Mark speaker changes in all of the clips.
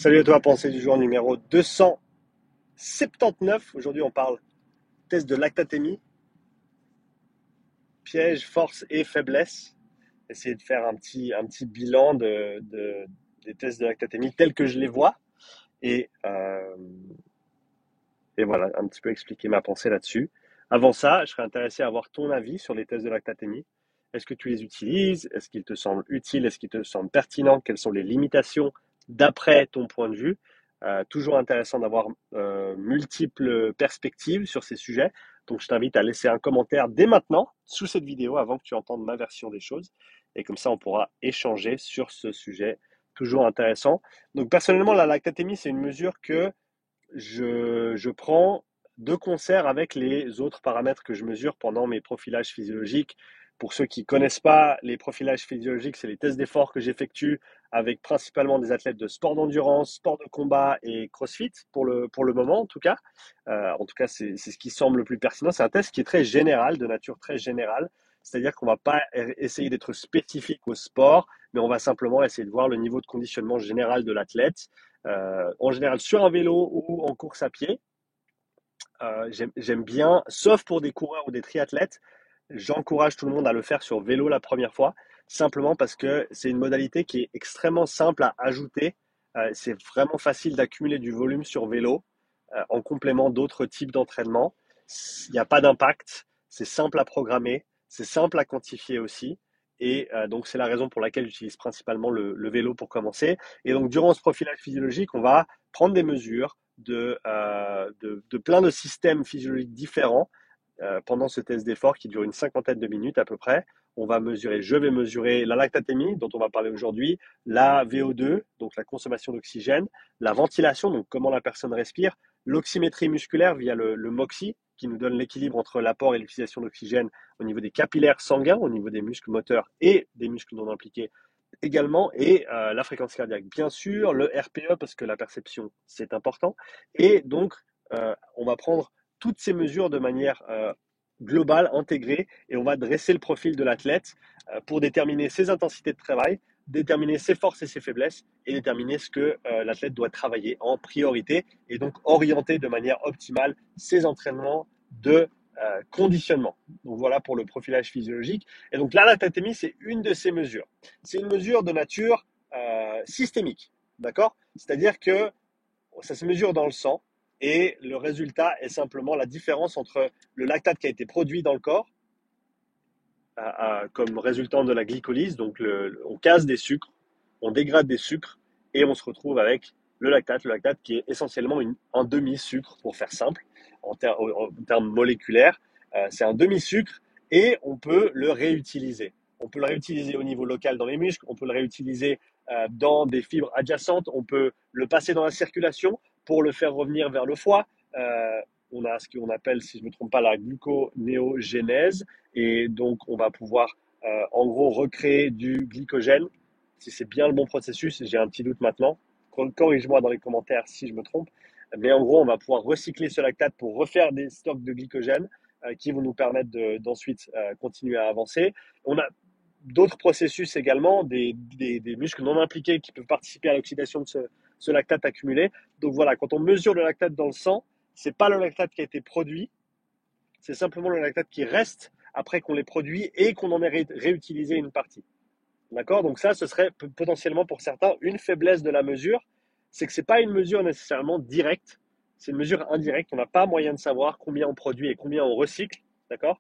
Speaker 1: Salut à toi, pensée du jour numéro 279. Aujourd'hui, on parle test de lactatémie, pièges, forces et faiblesses. Essayer de faire un petit bilan des tests de lactatémie tels que je les vois. Et, euh, et voilà, un petit peu expliquer ma pensée là-dessus. Avant ça, je serais intéressé à avoir ton avis sur les tests de lactatémie. Est-ce que tu les utilises? Est-ce qu'ils te semblent utiles? Est-ce qu'ils te semblent pertinents? Quelles sont les limitations d'après ton point de vue? Toujours intéressant d'avoir multiples perspectives sur ces sujets. Donc, je t'invite à laisser un commentaire dès maintenant sous cette vidéo avant que tu entendes ma version des choses. Et comme ça, on pourra échanger sur ce sujet toujours intéressant. Donc, personnellement, la lactatémie, c'est une mesure que je prends de concert avec les autres paramètres que je mesure pendant mes profilages physiologiques. Pour ceux qui ne connaissent pas, les profilages physiologiques, c'est les tests d'effort que j'effectue avec principalement des athlètes de sport d'endurance, sport de combat et crossfit, pour le moment en tout cas. En tout cas, c'est ce qui semble le plus pertinent. C'est un test qui est très général, de nature très générale. C'est-à-dire qu'on ne va pas essayer d'être spécifique au sport, mais on va simplement essayer de voir le niveau de conditionnement général de l'athlète, en général sur un vélo ou en course à pied. J'aime bien, sauf pour des coureurs ou des triathlètes, j'encourage tout le monde à le faire sur vélo la première fois, simplement parce que c'est une modalité qui est extrêmement simple à ajouter. C'est vraiment facile d'accumuler du volume sur vélo en complément d'autres types d'entraînement. Il n'y a pas d'impact, c'est simple à programmer, c'est simple à quantifier aussi. Et donc, c'est la raison pour laquelle j'utilise principalement le vélo pour commencer. Et donc, durant ce profilage physiologique, on va prendre des mesures de plein de systèmes physiologiques différents pendant ce test d'effort qui dure une cinquantaine de minutes à peu près. Je vais mesurer la lactatémie dont on va parler aujourd'hui, la VO2, donc la consommation d'oxygène, la ventilation, donc comment la personne respire, l'oxymétrie musculaire via le MOXY qui nous donne l'équilibre entre l'apport et l'utilisation d'oxygène au niveau des capillaires sanguins, au niveau des muscles moteurs et des muscles non impliqués également, et la fréquence cardiaque, bien sûr, le RPE, parce que la perception, c'est important. Et donc, on va prendre toutes ces mesures de manière globale, intégrée, et on va dresser le profil de l'athlète pour déterminer ses intensités de travail, déterminer ses forces et ses faiblesses, et déterminer ce que l'athlète doit travailler en priorité, et donc orienter de manière optimale ses entraînements de conditionnement. Donc voilà pour le profilage physiologique. Et donc la lactatémie, c'est une de ces mesures. C'est une mesure de nature systémique, d'accord? C'est-à-dire que ça se mesure dans le sang et le résultat est simplement la différence entre le lactate qui a été produit dans le corps comme résultant de la glycolyse, donc on casse des sucres, on dégrade des sucres et on se retrouve avec le lactate qui est essentiellement un demi-sucre pour faire simple en termes moléculaires. C'est un demi-sucre et on peut le réutiliser. On peut le réutiliser au niveau local dans les muscles, on peut le réutiliser dans des fibres adjacentes, on peut le passer dans la circulation pour le faire revenir vers le foie. On a ce qu'on appelle, si je ne me trompe pas, la gluconéogénèse, et donc on va pouvoir en gros recréer du glycogène. Si c'est bien le bon processus, j'ai un petit doute maintenant, corrige-moi dans les commentaires si je me trompe, mais en gros on va pouvoir recycler ce lactate pour refaire des stocks de glycogène qui vont nous permettre d'ensuite continuer à avancer. On a d'autres processus également, des muscles non impliqués qui peuvent participer à l'oxydation de ce lactate accumulé. Donc voilà, quand on mesure le lactate dans le sang, c'est pas le lactate qui a été produit, c'est simplement le lactate qui reste après qu'on l'ait produit et qu'on en ait réutilisé une partie. D'accord? Donc ça, ce serait potentiellement pour certains une faiblesse de la mesure, c'est que ce n'est pas une mesure nécessairement directe, c'est une mesure indirecte. On n'a pas moyen de savoir combien on produit et combien on recycle. D'accord?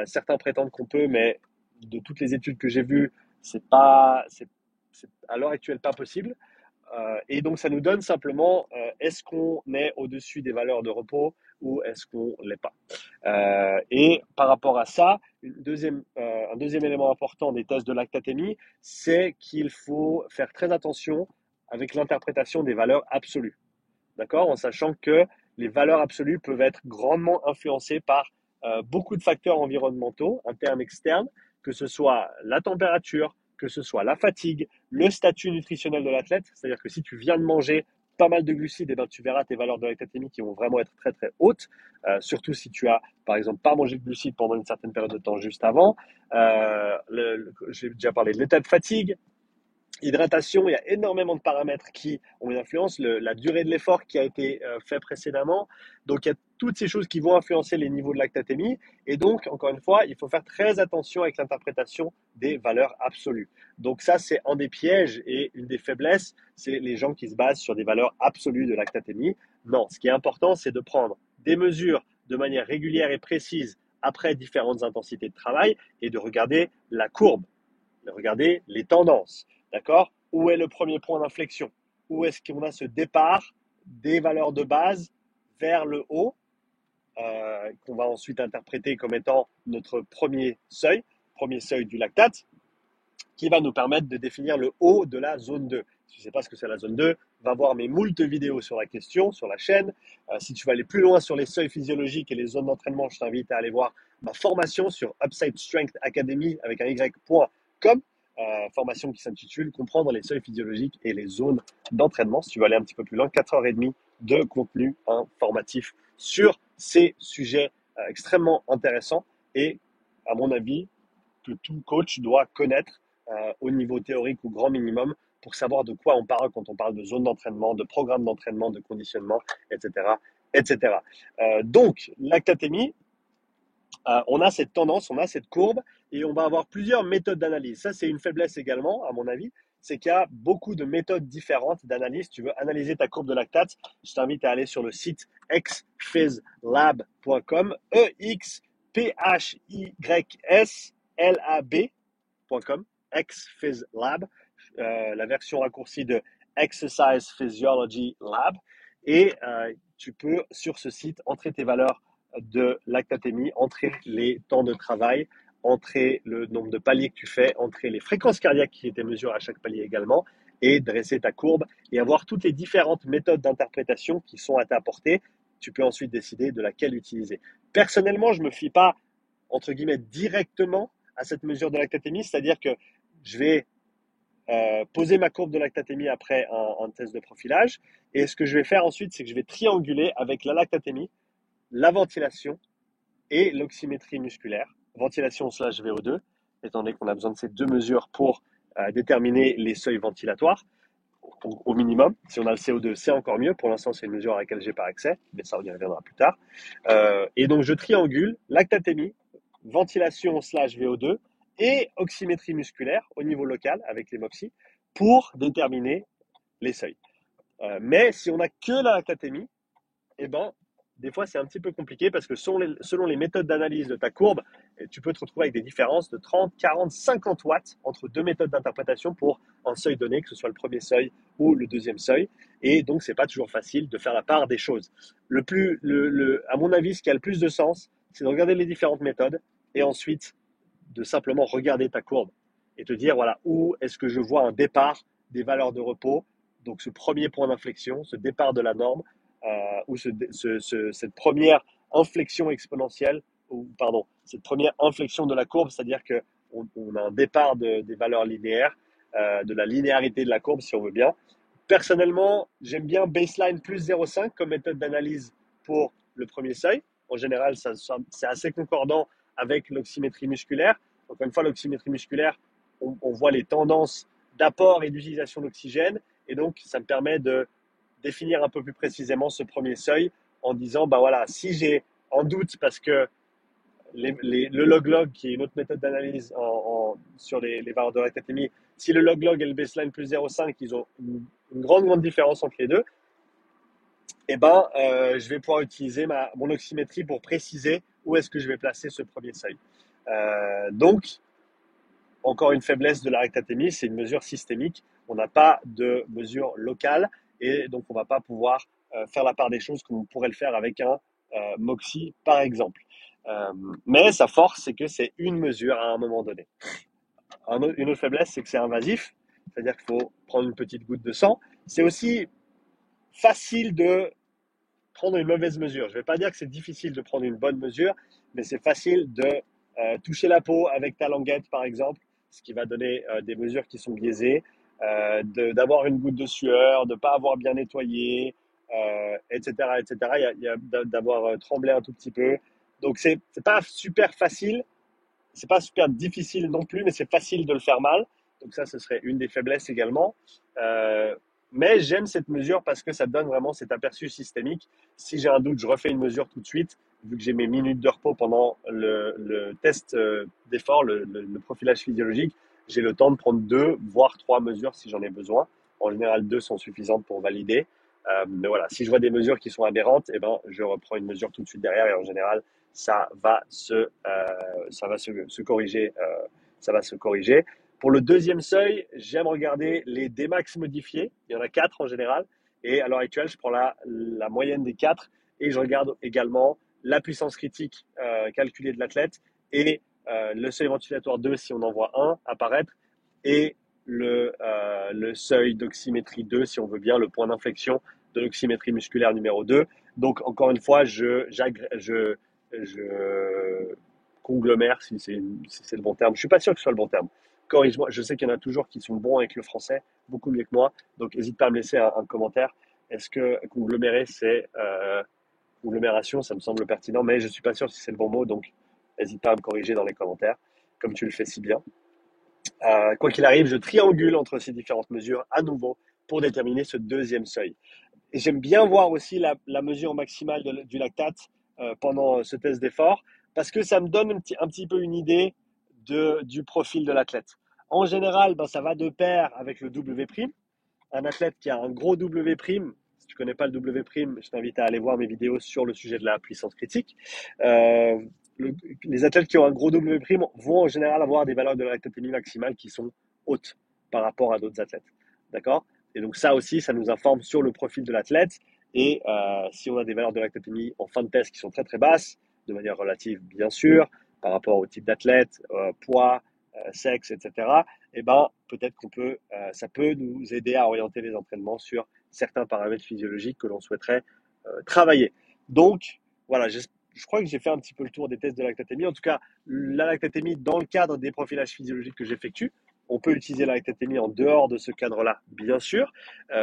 Speaker 1: Certains prétendent qu'on peut, mais de toutes les études que j'ai vues, c'est pas, c'est à l'heure actuelle pas possible. Et donc, ça nous donne simplement est-ce qu'on est au-dessus des valeurs de repos ou est-ce qu'on ne l'est pas. Et par rapport à ça, un deuxième élément important des tests de lactatémie, c'est qu'il faut faire très attention avec l'interprétation des valeurs absolues. D'accord? En sachant que les valeurs absolues peuvent être grandement influencées par beaucoup de facteurs environnementaux, internes, externes, que ce soit la température, que ce soit la fatigue, le statut nutritionnel de l'athlète. C'est-à-dire que si tu viens de manger pas mal de glucides, eh ben, tu verras tes valeurs de lactatémie qui vont vraiment être très très hautes, surtout si tu as par exemple pas mangé de glucides pendant une certaine période de temps juste avant. J'ai déjà parlé de l'état de fatigue, Hydratation, il y a énormément de paramètres qui ont une influence, la durée de l'effort qui a été fait précédemment. Donc, il y a toutes ces choses qui vont influencer les niveaux de lactatémie. Et donc, encore une fois, il faut faire très attention avec l'interprétation des valeurs absolues. Donc, ça, c'est un des pièges et une des faiblesses, c'est les gens qui se basent sur des valeurs absolues de lactatémie. Non, ce qui est important, c'est de prendre des mesures de manière régulière et précise après différentes intensités de travail et de regarder la courbe, de regarder les tendances. D'accord? Où est le premier point d'inflexion? Où est-ce qu'on a ce départ des valeurs de base vers le haut, qu'on va ensuite interpréter comme étant notre premier seuil du lactate, qui va nous permettre de définir le haut de la zone 2. Si tu ne sais pas ce que c'est la zone 2, va voir mes moultes vidéos sur la question, sur la chaîne. Si tu veux aller plus loin sur les seuils physiologiques et les zones d'entraînement, je t'invite à aller voir ma formation sur Upside Strength Academy avec un y.com. Formation qui s'intitule Comprendre les seuils physiologiques et les zones d'entraînement. Si tu veux aller un petit peu plus loin, 4h30 de contenu informatif sur ces sujets extrêmement intéressants et, à mon avis, que tout coach doit connaître au niveau théorique ou grand minimum pour savoir de quoi on parle quand on parle de zone d'entraînement, de programme d'entraînement, de conditionnement, etc. etc. Donc, lactatémie, on a cette tendance, on a cette courbe et on va avoir plusieurs méthodes d'analyse. Ça, c'est une faiblesse également, à mon avis, c'est qu'il y a beaucoup de méthodes différentes d'analyse. Tu veux analyser ta courbe de lactate, je t'invite à aller sur le site xphizlab.com, exphysLab.com, xphizlab, la version raccourcie de Exercise Physiology Lab. Et tu peux, sur ce site, entrer tes valeurs de lactatémie, entrer les temps de travail, entrer le nombre de paliers que tu fais, entrer les fréquences cardiaques qui étaient mesurées à chaque palier également, et dresser ta courbe et avoir toutes les différentes méthodes d'interprétation qui sont à ta portée. Tu peux ensuite décider de laquelle utiliser. Personnellement, je ne me fie pas, entre guillemets, directement à cette mesure de lactatémie, c'est-à-dire que je vais poser ma courbe de lactatémie après un test de profilage, et ce que je vais faire ensuite, c'est que je vais trianguler avec la lactatémie, la ventilation et l'oxymétrie musculaire, ventilation slash VO2, étant donné qu'on a besoin de ces deux mesures pour déterminer les seuils ventilatoires au minimum. Si on a le CO2, c'est encore mieux. Pour l'instant, c'est une mesure à laquelle je n'ai pas accès, mais ça, on y reviendra plus tard. Et donc, je triangule lactatémie, ventilation slash VO2 et oxymétrie musculaire au niveau local avec les MOXY pour déterminer les seuils. Mais si on n'a que la lactatémie, eh ben, des fois, c'est un petit peu compliqué parce que selon les méthodes d'analyse de ta courbe, tu peux te retrouver avec des différences de 30, 40, 50 watts entre deux méthodes d'interprétation pour un seuil donné, que ce soit le premier seuil ou le deuxième seuil. Et donc, c'est pas toujours facile de faire la part des choses. À mon avis, ce qui a le plus de sens, c'est de regarder les différentes méthodes et ensuite de simplement regarder ta courbe et te dire, voilà, où est-ce que je vois un départ des valeurs de repos, donc ce premier point d'inflexion, ce départ de la norme, ou cette première inflexion exponentielle, ou pardon, cette première inflexion de la courbe, c'est-à-dire qu'on a un départ des valeurs linéaires, de la linéarité de la courbe, si on veut bien. Personnellement, j'aime bien baseline plus 0,5 comme méthode d'analyse pour le premier seuil. En général, c'est assez concordant avec l'oxymétrie musculaire. Encore une fois, l'oxymétrie musculaire, on voit les tendances d'apport et d'utilisation d'oxygène. Et donc, ça me permet de définir un peu plus précisément ce premier seuil en disant, bah voilà, si j'ai en doute parce que le log-log, qui est une autre méthode d'analyse sur les valeurs de lactatémie, si le log-log et le baseline plus 0,5, ils ont une grande différence entre les deux, eh ben, je vais pouvoir utiliser mon oxymétrie pour préciser où est-ce que je vais placer ce premier seuil. Donc, encore une faiblesse de la lactatémie, c'est une mesure systémique. On n'a pas de mesure locale et donc on ne va pas pouvoir faire la part des choses comme on pourrait le faire avec un MOXY, par exemple. Mais sa force, c'est que c'est une mesure à un moment donné. Une autre faiblesse, c'est que c'est invasif, c'est-à-dire qu'il faut prendre une petite goutte de sang. C'est aussi facile de prendre une mauvaise mesure. Je ne vais pas dire que c'est difficile de prendre une bonne mesure, mais c'est facile de toucher la peau avec ta languette, par exemple, ce qui va donner des mesures qui sont biaisées, d'avoir une goutte de sueur, de ne pas avoir bien nettoyé, etc., etc. D'avoir tremblé un tout petit peu. Donc, c'est pas super facile, c'est pas super difficile non plus, mais c'est facile de le faire mal. Donc ça, ce serait une des faiblesses également. Euh, mais j'aime cette mesure parce que ça donne vraiment cet aperçu systémique. Si j'ai un doute, je refais une mesure tout de suite, vu que j'ai mes minutes de repos pendant le test d'effort, le profilage physiologique. J'ai le temps de prendre deux, voire trois mesures si j'en ai besoin. En général, deux sont suffisantes pour valider. Mais voilà, si je vois des mesures qui sont aberrantes, eh ben, je reprends une mesure tout de suite derrière et en général, ça va se corriger. Ça va se corriger. Pour le deuxième seuil, j'aime regarder les Dmax modifiés. Il y en a quatre en général. Et à l'heure actuelle, je prends la moyenne des quatre et je regarde également la puissance critique calculée de l'athlète et le seuil ventilatoire 2 si on en voit un apparaître et le seuil d'oxymétrie 2 si on veut bien, le point d'inflexion de l'oxymétrie musculaire numéro 2. Donc, encore une fois, je conglomère, si c'est le bon terme. Je suis pas sûr que ce soit le bon terme. Corrige-moi, je sais qu'il y en a toujours qui sont bons avec le français, beaucoup mieux que moi. Donc, n'hésite pas à me laisser un commentaire. Est-ce que conglomérer, c'est conglomération? Ça me semble pertinent, mais je suis pas sûr si c'est le bon mot. Donc, n'hésite pas à me corriger dans les commentaires, comme tu le fais si bien. Quoi qu'il arrive, je triangule entre ces différentes mesures à nouveau pour déterminer ce deuxième seuil. Et j'aime bien voir aussi la mesure maximale du lactate pendant ce test d'effort parce que ça me donne un petit peu une idée du profil de l'athlète. En général, ben, ça va de pair avec le W'. Un athlète qui a un gros W', si tu ne connais pas le W', je t'invite à aller voir mes vidéos sur le sujet de la puissance critique. Euh, les athlètes qui ont un gros W' vont en général avoir des valeurs de lactatémie maximale qui sont hautes par rapport à d'autres athlètes. D'accord? Et donc ça aussi, ça nous informe sur le profil de l'athlète. Et si on a des valeurs de lactatémie en fin de test qui sont très très basses, de manière relative bien sûr, par rapport au type d'athlète, poids, sexe, etc., eh ben, peut-être ça peut nous aider à orienter les entraînements sur certains paramètres physiologiques que l'on souhaiterait travailler. Donc, voilà, je crois que j'ai fait un petit peu le tour des tests de lactatémie. En tout cas, la lactatémie dans le cadre des profilages physiologiques que j'effectue, on peut utiliser la lactatémie en dehors de ce cadre-là, bien sûr,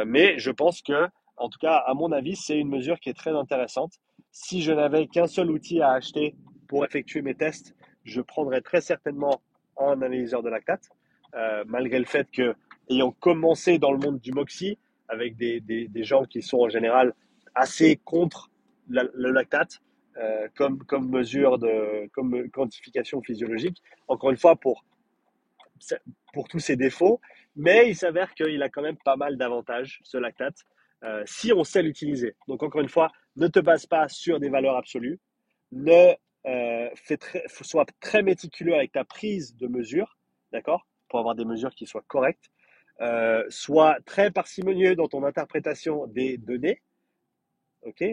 Speaker 1: mais je pense que, en tout cas, à mon avis, c'est une mesure qui est très intéressante. Si je n'avais qu'un seul outil à acheter pour effectuer mes tests, je prendrais très certainement un analyseur de lactate, malgré le fait que, ayant commencé dans le monde du MOXIE, avec des gens qui sont en général assez contre le lactate, comme quantification physiologique, encore une fois, pour tous ses défauts, mais il s'avère qu'il a quand même pas mal d'avantages, ce lactate, si on sait l'utiliser. Donc, encore une fois, ne te base pas sur des valeurs absolues, ne sois très méticuleux avec ta prise de mesure, d'accord, pour avoir des mesures qui soient correctes. Sois très parcimonieux dans ton interprétation des données. Ok,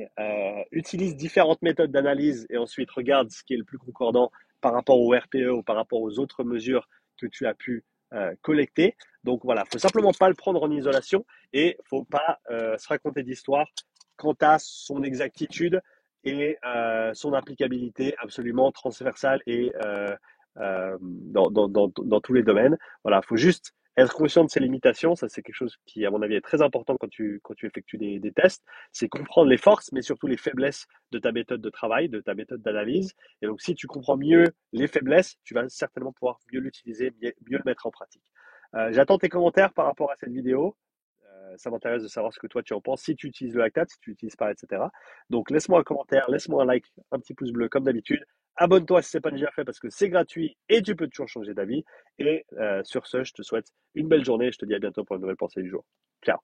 Speaker 1: utilise différentes méthodes d'analyse et ensuite regarde ce qui est le plus concordant par rapport au RPE ou par rapport aux autres mesures que tu as pu collecter. Donc voilà, faut simplement pas le prendre en isolation et faut pas se raconter d'histoire quant à son exactitude et son applicabilité absolument transversale et dans tous les domaines. Voilà, faut juste être conscient de ses limitations. Ça, c'est quelque chose qui, à mon avis, est très important quand tu effectues des tests. C'est comprendre les forces, mais surtout les faiblesses de ta méthode de travail, de ta méthode d'analyse. Et donc, si tu comprends mieux les faiblesses, tu vas certainement pouvoir mieux l'utiliser, mieux le mettre en pratique. J'attends tes commentaires par rapport à cette vidéo. Ça m'intéresse de savoir ce que toi tu en penses, si tu utilises le lactate, si tu l'utilises pas, etc. Donc laisse-moi un commentaire, laisse-moi un like, un petit pouce bleu comme d'habitude. Abonne-toi si ce n'est pas déjà fait parce que c'est gratuit et tu peux toujours changer d'avis. Et sur ce, je te souhaite une belle journée. Je te dis à bientôt pour une nouvelle pensée du jour. Ciao.